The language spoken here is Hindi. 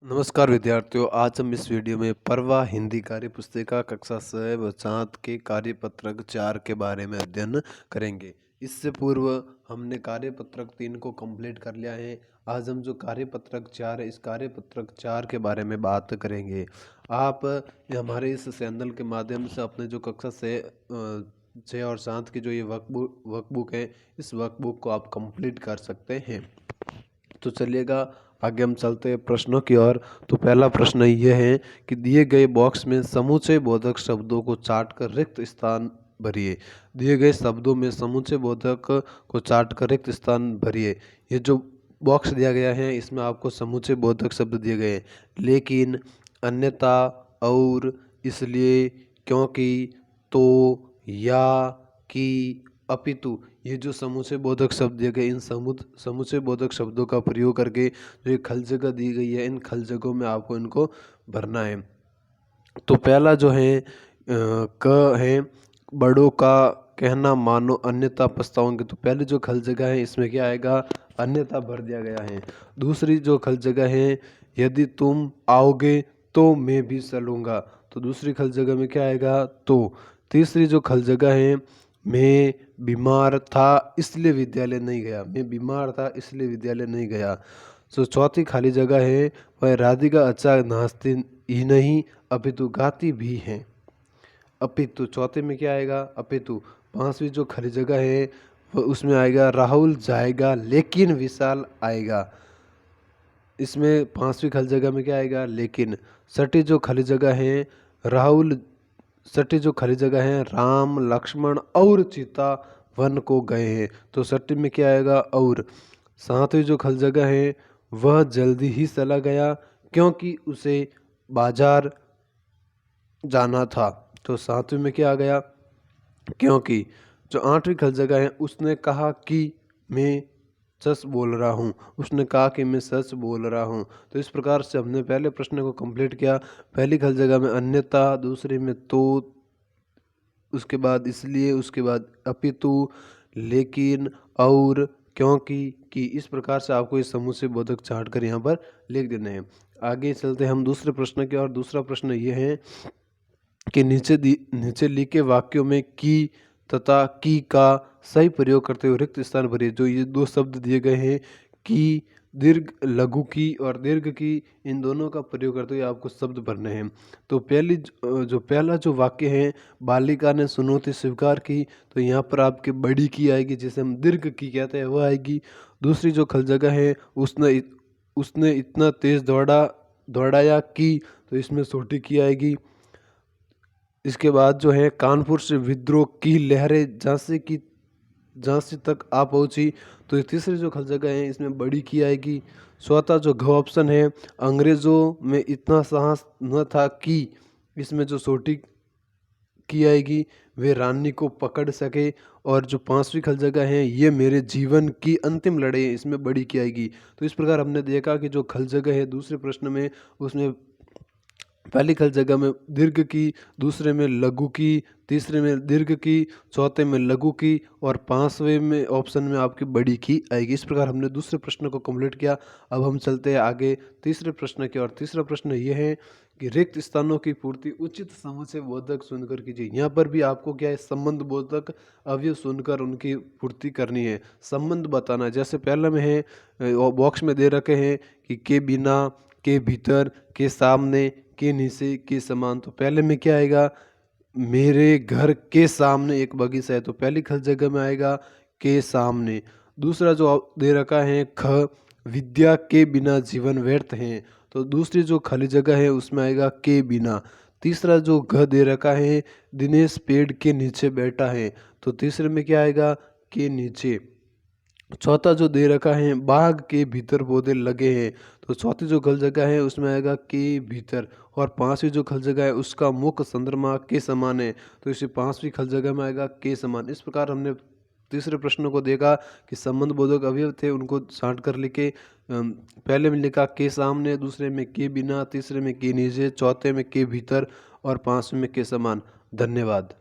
नमस्कार विद्यार्थियों, आज हम इस वीडियो में पर्वा हिंदी कार्य पुस्तिका कक्षा 6 व 7 के कार्यपत्रक 4 के बारे में अध्ययन करेंगे। इससे पूर्व हमने कार्यपत्रक 3 को कंप्लीट कर लिया है। आज हम जो कार्यपत्रक 4 है, इस कार्यपत्रक 4 के बारे में बात करेंगे। आप हमारे इस चैनल के माध्यम से अपने जो कक्षा से 6 और 7 की जो ये वर्कबुक है, इस वर्कबुक को आप कंप्लीट कर सकते हैं। तो चलिएगा आगे हम चलते हैं प्रश्नों की ओर। तो पहला प्रश्न यह है कि दिए गए बॉक्स में समुच्चय बोधक शब्दों को चाट कर रिक्त स्थान भरिए। दिए गए शब्दों में समुच्चय बोधक को चाट कर रिक्त स्थान भरिए। ये जो बॉक्स दिया गया है, इसमें आपको समुच्चय बोधक शब्द दिए गए हैं, लेकिन, अन्यथा, और, इसलिए, क्योंकि, तो, या, कि, अपितु, ये जो समुच्चय बोधक शब्द दिए गए, इन समुच्चय बोधक शब्दों का प्रयोग करके जो ये खल जगह दी गई है, इन खल जगहों में आपको इनको भरना है। तो पहला जो है क है, बड़ों का कहना मानो अन्यथा पछताओगे। तो पहली जो खल जगह है, इसमें क्या आएगा, अन्यथा भर दिया गया है। दूसरी जो खल जगह है, यदि तुम आओगे तो मैं भी चलूँगा। तो दूसरी खल जगह में क्या आएगा, तो। तीसरी जो खल जगह है, मैं बीमार था इसलिए विद्यालय नहीं गया। मैं बीमार था इसलिए विद्यालय नहीं गया। जो चौथी खाली जगह है, वह राधिका अच्छा नाचती ही नहीं अपितु गाती भी है। अपितु चौथे में क्या आएगा, अपितु। पांचवी जो खाली जगह है, वह उसमें आएगा राहुल जाएगा लेकिन विशाल आएगा। इसमें पांचवी खाली जगह में क्या आएगा, लेकिन। छठी जो खाली जगह है, राहुल छठी जो खाली जगह है, राम लक्ष्मण और सीता वन को गए हैं। तो छठी में क्या आएगा, और। सातवीं जो खाली जगह है, वह जल्दी ही चला गया क्योंकि उसे बाजार जाना था। तो सातवीं में क्या आ गया, क्योंकि। जो आठवीं खाली जगह है, उसने कहा कि मैं सच बोल रहा हूँ। उसने कहा कि मैं सच बोल रहा हूँ। तो इस प्रकार से हमने पहले प्रश्न को कंप्लीट किया। पहली खल जगह में अन्यथा, दूसरी में तो, उसके बाद इसलिए, उसके बाद अपितु, लेकिन, और, क्योंकि, कि। इस प्रकार से आपको इस समुच्चय बोधक चाट कर यहाँ पर लिख देने हैं। आगे चलते हैं हम दूसरे प्रश्न की और। दूसरा प्रश्न ये है कि नीचे लिखे वाक्यों में की तथा की का सही प्रयोग करते हुए रिक्त स्थान भरिए। जो ये दो शब्द दिए गए हैं, की, दीर्घ, लघु की और दीर्घ की, इन दोनों का प्रयोग करते हुए आपको शब्द भरने हैं। तो पहला जो वाक्य है, बालिका ने चुनौती स्वीकार की। तो यहाँ पर आपकी बड़ी की आएगी, जिसे हम दीर्घ की कहते हैं, वह आएगी। दूसरी जो खल जगह है, उसने इतना तेज दौड़ाया की। तो इसमें छोटी की आएगी। इसके बाद जो है, कानपुर से विद्रोह की लहरें झांसी तक आ पहुंची। तो ये तीसरी जो खल जगह है, इसमें बड़ी की आएगी। चौथा जो घ ऑप्शन है, अंग्रेजों में इतना साहस न था कि। इसमें जो छोटी की आएगी, वे रानी को पकड़ सके। और जो पांचवी खल जगह है, ये मेरे जीवन की अंतिम लड़ाई है, इसमें बड़ी की आएगी। तो इस प्रकार हमने देखा कि जो खल जगह है दूसरे प्रश्न में, उसमें पहली खल जगह में दीर्घ की, दूसरे में लघु की, तीसरे में दीर्घ की, चौथे में लघु की और पांचवें में ऑप्शन में आपकी बड़ी की आएगी। इस प्रकार हमने दूसरे प्रश्न को कंप्लीट किया। अब हम चलते हैं आगे तीसरे प्रश्न की ओर। तीसरा प्रश्न ये है कि रिक्त स्थानों की पूर्ति उचित समुच्चय बोधक सुनकर कीजिए। यहाँ पर भी आपको क्या है, संबंध बोधक अवयव सुनकर उनकी पूर्ति करनी है, संबंध बताना है। जैसे पहले में है, बॉक्स में दे रखे हैं कि के बिना, के भीतर, के सामने, के नीचे, के समान। तो पहले में क्या आएगा, मेरे घर के सामने एक बगीचा है। तो पहली खल जगह में आएगा के सामने। दूसरा जो दे रखा है ख, विद्या के बिना जीवन व्यर्थ है। तो दूसरी जो खाली जगह है, उसमें आएगा के बिना। तीसरा जो घ दे रखा है, दिनेश पेड़ के नीचे बैठा है। तो तीसरे में क्या आएगा, के नीचे। चौथा जो दे रखा है, बाग के भीतर पौधे लगे हैं। तो चौथी जो खल जगह है, उसमें आएगा के भीतर। और पांचवी जो खल जगह है, उसका मुख चंद्रमा के समान है। तो इसे पांचवी खल जगह में आएगा के समान। इस प्रकार हमने तीसरे प्रश्न को देखा कि संबंध बोधक अवयव थे, उनको छांट कर लिखे। पहले में लिखा के सामने, दूसरे में के बिना, तीसरे में के नीचे, चौथे में के भीतर और पांचवें में के समान। धन्यवाद।